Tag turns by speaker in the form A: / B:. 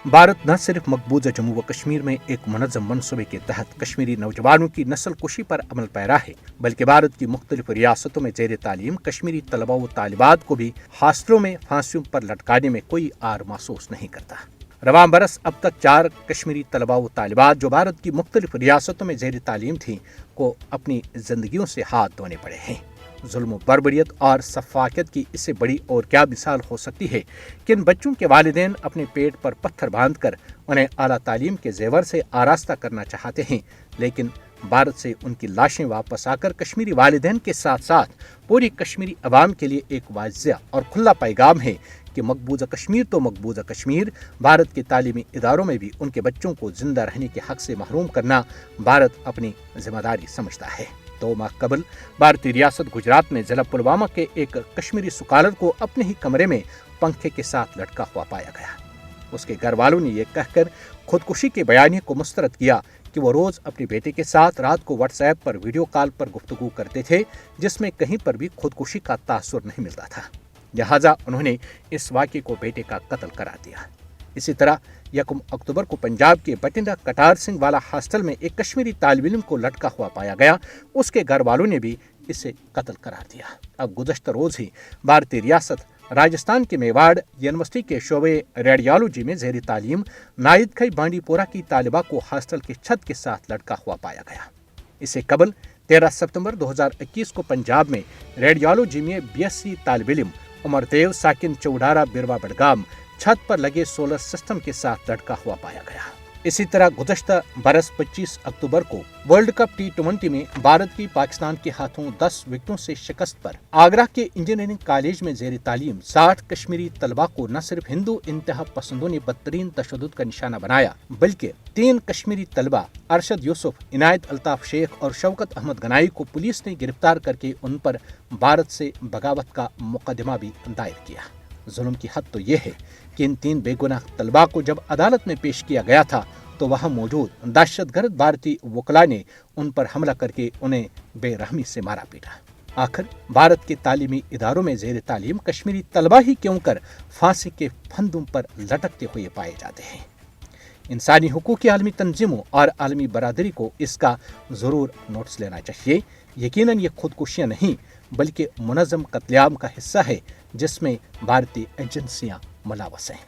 A: भारत न सिर्फ मकबूजा जम्मू व कश्मीर में एक मुनज़्ज़म मनसूबे के तहत कश्मीरी नौजवानों की नस्ल कुशी पर अमल पैरा है, बल्कि भारत की मुख्तलिफ रियासतों में ज़ेर तालीम कश्मीरी तलबा व तालिबात को भी हासिलों में फांसियों पर लटकाने में कोई आर महसूस नहीं करता। रवां बरस अब तक 4 कश्मीरी तलबा व तालिबात जो भारत की मुख्तलिफ रियासतों में ज़ेर तालीम थीं को अपनी जिंदगियों से हाथ धोने पड़े हैं। जुल्म बर्बरियत और सफाकियत की इससे बड़ी और क्या मिसाल हो सकती है कि इन बच्चों के वालिदैन अपने पेट पर पत्थर बांधकर उन्हें आला तालीम के जेवर से आरास्ता करना चाहते हैं, लेकिन भारत से उनकी लाशें वापस आकर कश्मीरी वालिदैन के साथ साथ पूरी कश्मीरी अवाम के लिए एक वाज़ेह और खुला पैगाम है कि मकबूजा कश्मीर तो मकबूजा कश्मीर। भारत के तालीमी इदारों में भी उनके बच्चों को जिंदा रहने के हक से महरूम करना भारत अपनी जिम्मेदारी समझता है। 2 माह कबल भारतीय रियासत गुजरात में जिला पुलवामा के एक कश्मीरी स्कॉलर को अपने ही कमरे में पंखे के साथ लटका हुआ पाया गया। उसके घर वालों ने यह कहकर खुदकुशी के बयानिए को मुस्तरद किया कि वो रोज अपने बेटे के साथ रात को व्हाट्सएप पर वीडियो कॉल पर गुफ्तगू करते थे, जिसमें कहीं पर भी खुदकुशी का तासुर नहीं मिलता था। लिहाजा उन्होंने इस वाक़े को बेटे का कत्ल करार दिया। इसी तरह 1 अक्टूबर को पंजाब के बठिंडा कटार सिंह वाला हॉस्टल में एक कश्मीरी तालिब इल्म को लटका हुआ पाया गया। उसके घर वालों ने भी इसे कत्ल करार दिया। अब गुज़श्ता रोज ही भारतीय रियासत राजस्थान के मेवाड़ यूनिवर्सिटी के शोबे रेडियोलॉजी में ज़ेर तालीम नाइद खई बांडीपोरा की तालिबा को हॉस्टल की छत के साथ लटका हुआ पाया गया। इससे कबल 13 सितंबर 2021 को पंजाब में रेडियोलॉजी में BSc तालिब इल्म उमरदेव साकिन चौडारा बिरवा बडगाम छत पर लगे सोलर सिस्टम के साथ लटका हुआ पाया गया। इसी तरह गुज़श्ता बरस 25 अक्टूबर को वर्ल्ड कप T20 में भारत की पाकिस्तान के हाथों 10 विकेटों से शिकस्त पर आगरा के इंजीनियरिंग कॉलेज में ज़ेर तालीम 60 कश्मीरी तलबा को न सिर्फ हिंदू इंतहा पसंदों ने बदतरीन तशद्दुद का निशाना बनाया, बल्कि 3 कश्मीरी तलबा अरशद यूसुफ, इनायत अल्ताफ शेख और शौकत अहमद गनाई को पुलिस ने गिरफ्तार करके उन पर भारत से बगावत का मुकदमा भी दायर किया। जुल्म की हद तो यह है कि इन 3 बेगुनाह तलबा को जब अदालत में पेश किया गया था तो वहां मौजूद दहशतगर्द भारतीय वकला ने उन पर हमला करके उन्हें बेरहमी से मारा पीटा। आखिर भारत के तालीमी इदारों में ज़ेर तालीम कश्मीरी तलबा ही क्यों कर फांसी के फंदों पर लटकते हुए पाए जाते हैं? इंसानी हुकूक की आलमी तंजीमों और आलमी बरादरी को इसका ज़रूर नोटिस लेना चाहिए। यकीनन ये खुदकुशियाँ नहीं बल्कि मुनज़्ज़म कत्लेआम का हिस्सा है जिसमें भारतीय एजेंसियाँ मुलव्वस हैं।